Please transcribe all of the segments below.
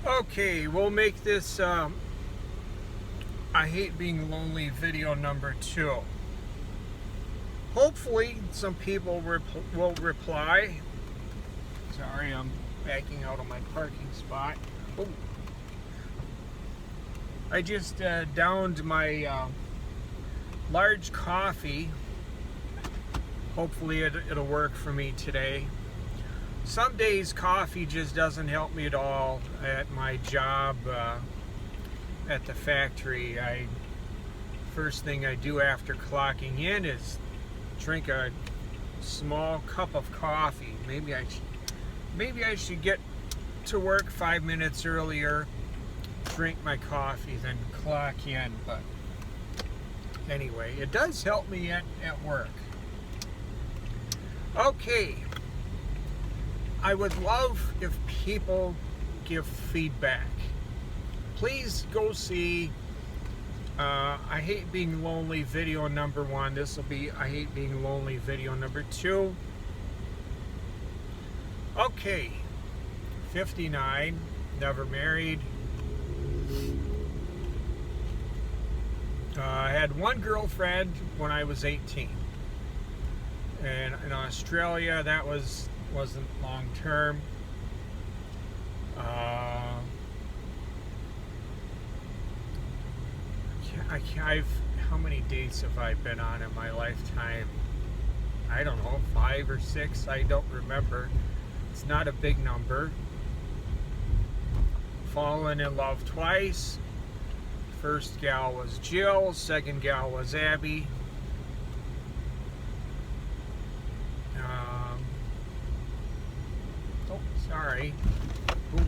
Okay, we'll make this I Hate Being Lonely video number 2. Hopefully some people will reply. Sorry, I'm backing out of my parking spot. Oh. I just downed my large coffee. Hopefully it'll work for me today. Some days coffee just doesn't help me at all at my job at the factory. First thing I do after clocking in is drink a small cup of coffee. Maybe I should get to work 5 minutes earlier, drink my coffee, then clock in. But anyway, it does help me at work. Okay. I would love if people give feedback. Please go see I Hate Being Lonely video number 1. This will be I Hate Being Lonely video number 2. Okay, 59, never married. I had one girlfriend when I was 18. And in Australia, that wasn't long term. How many dates have I been on in my lifetime? I don't know, 5 or 6. I don't remember. It's not a big number. Fallen in love twice. First gal was Jill. Second gal was Abby. Sorry. Oop.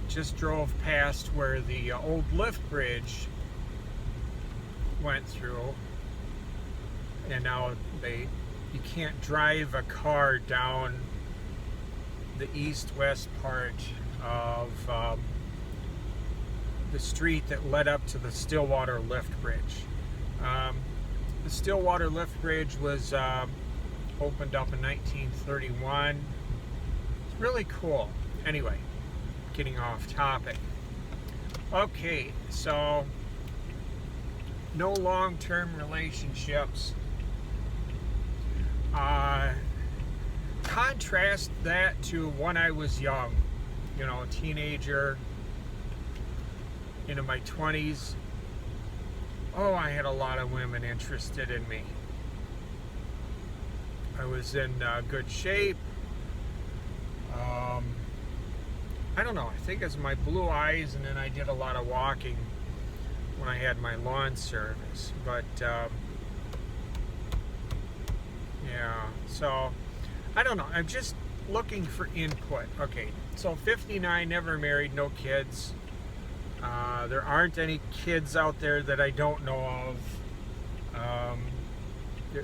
Just drove past where the old lift bridge went through, and now you can't drive a car down the east-west part of the street that led up to the Stillwater lift bridge. The Stillwater lift bridge was opened up in 1931. It's really cool. Anyway, getting off topic. Okay, so no long-term relationships. Contrast that to when I was young, a teenager, into my 20s. Oh, I had a lot of women interested in me. I was in good shape. I don't know, I think it's my blue eyes, and then I did a lot of walking when I had my lawn service. But yeah, so I don't know, I'm just looking for input. Okay, so 59, never married, no kids. There aren't any kids out there that I don't know of.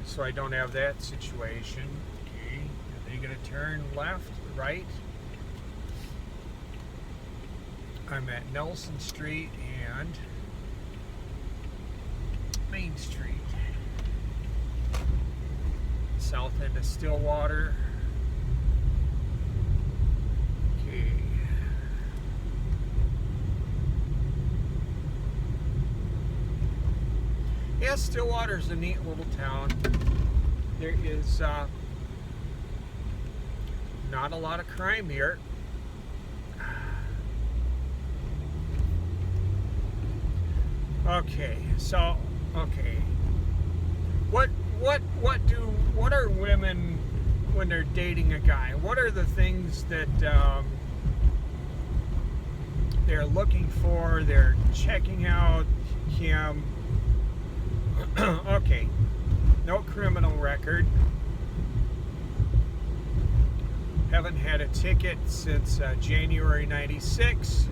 So I don't have that situation. Okay, are they going to turn left, right? I'm at Nelson Street and Main Street. South end of Stillwater. Okay. Yeah, Stillwater's a neat little town. There is not a lot of crime here. Okay, so what are women when they're dating a guy? What are the things that they're looking for? They're checking out him. Okay, no criminal record. Haven't had a ticket since January '96.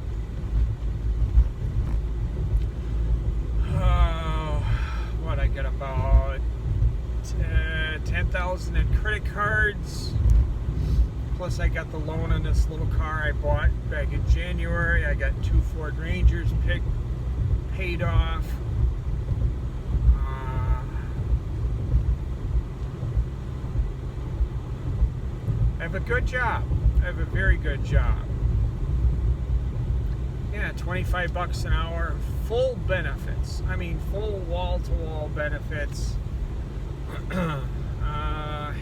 What I got about 10,000 in credit cards. Plus I got the loan on this little car I bought back in January. I got 2 Ford Rangers paid off. I have a good job. I have a very good job. Yeah, 25 bucks an hour, full benefits. I mean, full wall-to-wall benefits.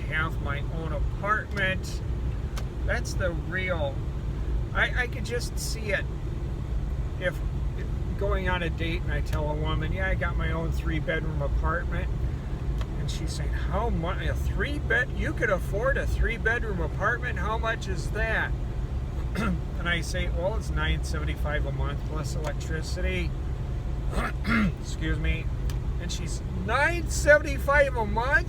Have my own apartment. That's the real. I could just see it if going on a date and I tell a woman, yeah, I got my own 3-bedroom apartment, and she's saying, how much? You could afford a 3-bedroom apartment? How much is that? And I say, well, it's $9.75 a month plus electricity. Excuse me. And she's $9.75 a month?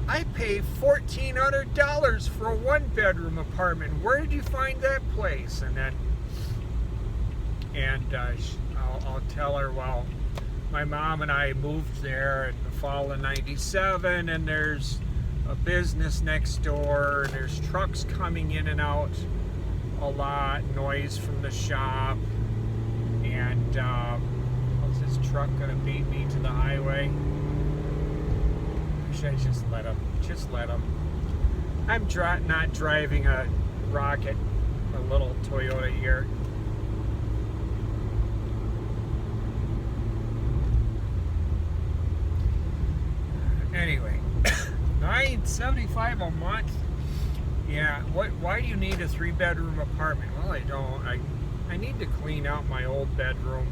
I pay $1,400 for a 1-bedroom apartment. Where did you find that place? And I'll tell her, well, my mom and I moved there in the fall of '97, and there's a business next door, and there's trucks coming in and out a lot, noise from the shop, and how's this truck gonna beat me to the highway? Should I just let him? Just let him. I'm not driving a Rocket, a little Toyota here. Anyway, $9.75 a month. Yeah. Why do you need a 3-bedroom apartment? Well, I don't. I need to clean out my old bedroom,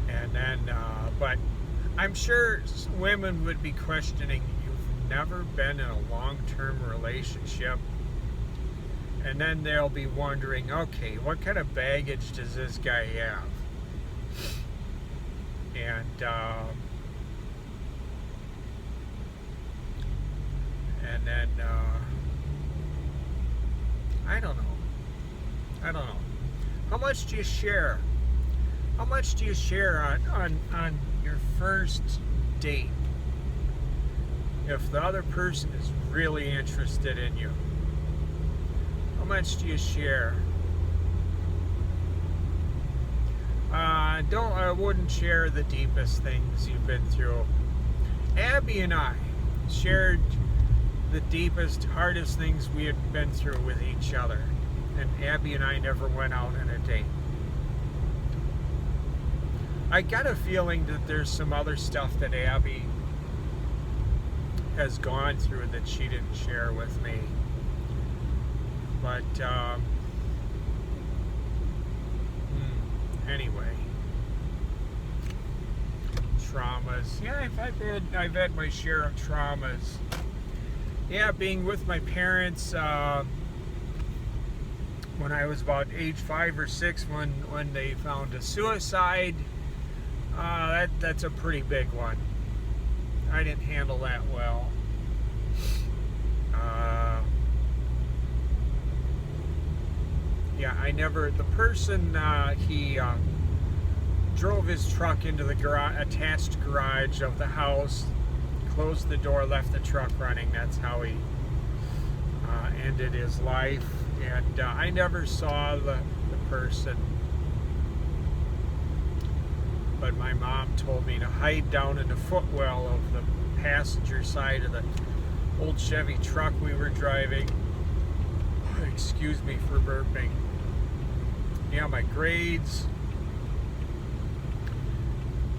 and then. But I'm sure women would be questioning. You've never been in a long-term relationship, and then they'll be wondering, okay, what kind of baggage does this guy have? And then I don't know. How much do you share? How much do you share on your first date? If the other person is really interested in you, how much do you share? I wouldn't share the deepest things you've been through. Abby and I shared the deepest, hardest things we had been through with each other. And Abby and I never went out on a date. I got a feeling that there's some other stuff that Abby has gone through that she didn't share with me. But, anyway. Traumas. Yeah, I've had my share of traumas. Yeah, being with my parents when I was about age 5 or 6 when they found a suicide. That's a pretty big one. I didn't handle that well. Yeah, the person, he drove his truck into the attached garage of the house, closed the door, left the truck running. That's how he ended his life. And I never saw the person. But my mom told me to hide down in the footwell of the passenger side of the old Chevy truck we were driving. Excuse me for burping. Yeah, my grades.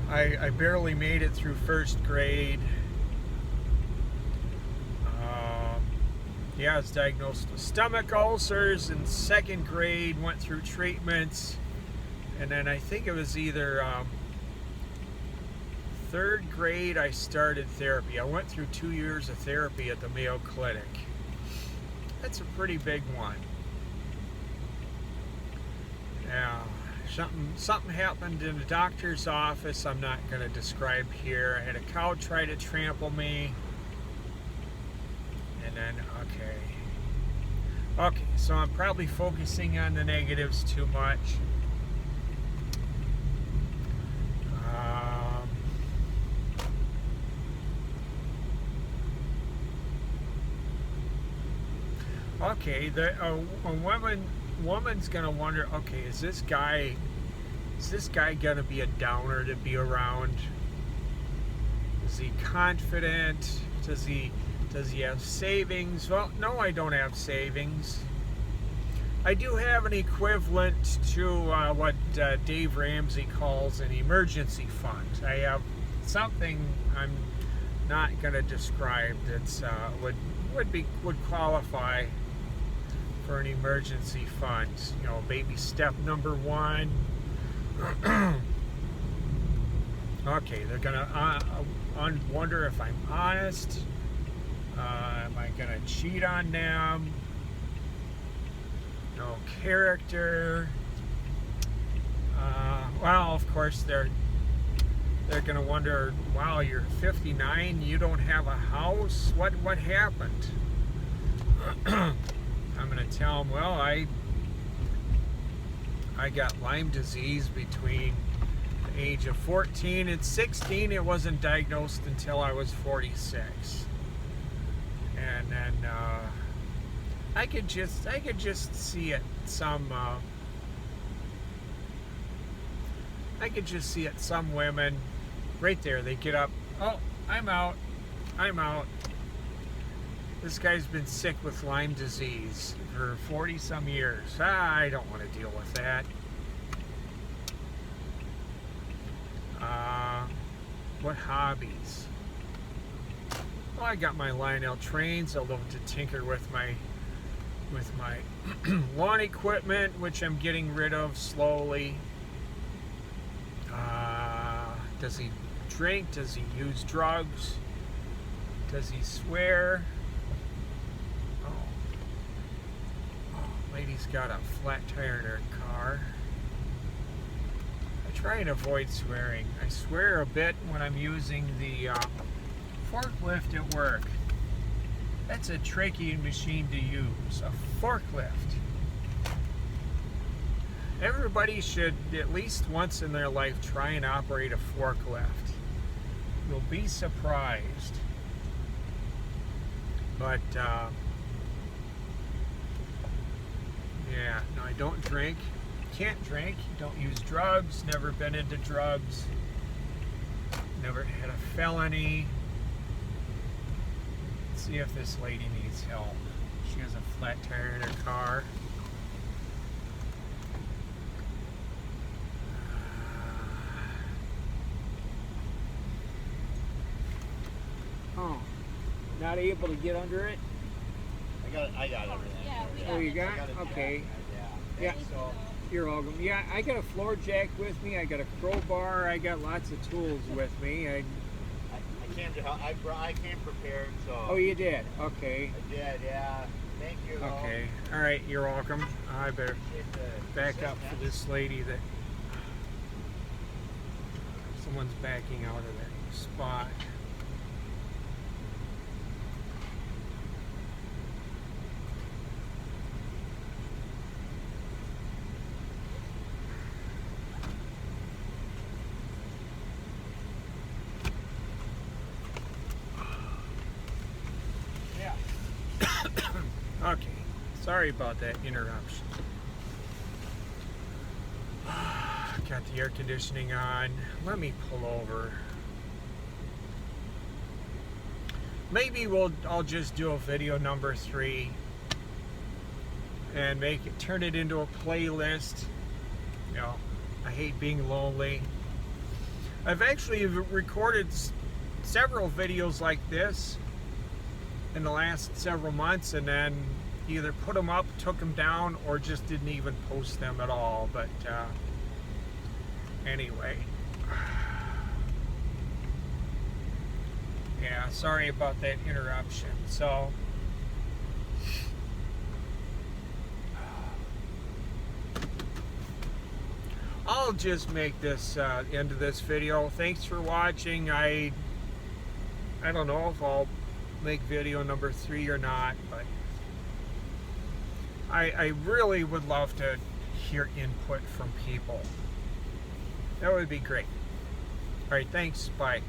I barely made it through first grade. Yeah, I was diagnosed with stomach ulcers in second grade, went through treatments, and then I think it was either third grade I started therapy. I went through 2 years of therapy at the Mayo Clinic. That's a pretty big one. Yeah, something happened in the doctor's office I'm not going to describe here. I had a cow try to trample me. And then, okay, so I'm probably focusing on the negatives too much. Okay, a woman's gonna wonder, okay, is this guy gonna be a downer to be around? Is he confident? Does Does he have savings? Well, no, I don't have savings. I do have an equivalent to what Dave Ramsey calls an emergency fund. I have something I'm not going to describe that's would qualify for an emergency fund. You know, baby step number 1. Okay, they're gonna wonder if I'm honest. Am I gonna cheat on them? No character. Well, of course they're gonna wonder. Wow, you're 59. You don't have a house. What happened? I'm gonna tell them. Well, I got Lyme disease between the age of 14 and 16. It wasn't diagnosed until I was 46. And then I could just see it some women right there, they get up, oh, I'm out. This guy's been sick with Lyme disease for 40 some years. I don't want to deal with that. What hobbies? Well, I got my Lionel trains. I love to tinker with my lawn equipment, which I'm getting rid of slowly. Does he drink? Does he use drugs? Does he swear? Lady's got a flat tire in her car. I try and avoid swearing. I swear a bit when I'm using the forklift at work. That's a tricky machine to use, a forklift. Everybody should at least once in their life try and operate a forklift. You'll be surprised. But yeah, no, I don't drink. Can't drink. Don't use drugs. Never been into drugs. Never had a felony. Let's see if this lady needs help. She has a flat tire in her car. Oh, not able to get under it? I got everything. Oh, you got? Okay. Yeah. So, You're welcome. Yeah, I got a floor jack with me. I got a crowbar. I got lots of tools with me. I came to help. I came prepared. So. Oh, you did? Okay. I did. Yeah. Thank you. Okay. All right. You're welcome. I better back up for this lady that someone's backing out of that spot. Okay, sorry about that interruption. Got the air conditioning on. Let me pull over. Maybe I'll just do a video number 3 and turn it into a playlist. You know, I hate being lonely. I've actually recorded several videos like this in the last several months, and then either put them up, took them down, or just didn't even post them at all. But anyway, yeah, sorry about that interruption. So I'll just make this end of this video. Thanks for watching. I don't know if I'll make video number 3 or not, but I really would love to hear input from people. That would be great. All right, thanks. Bye.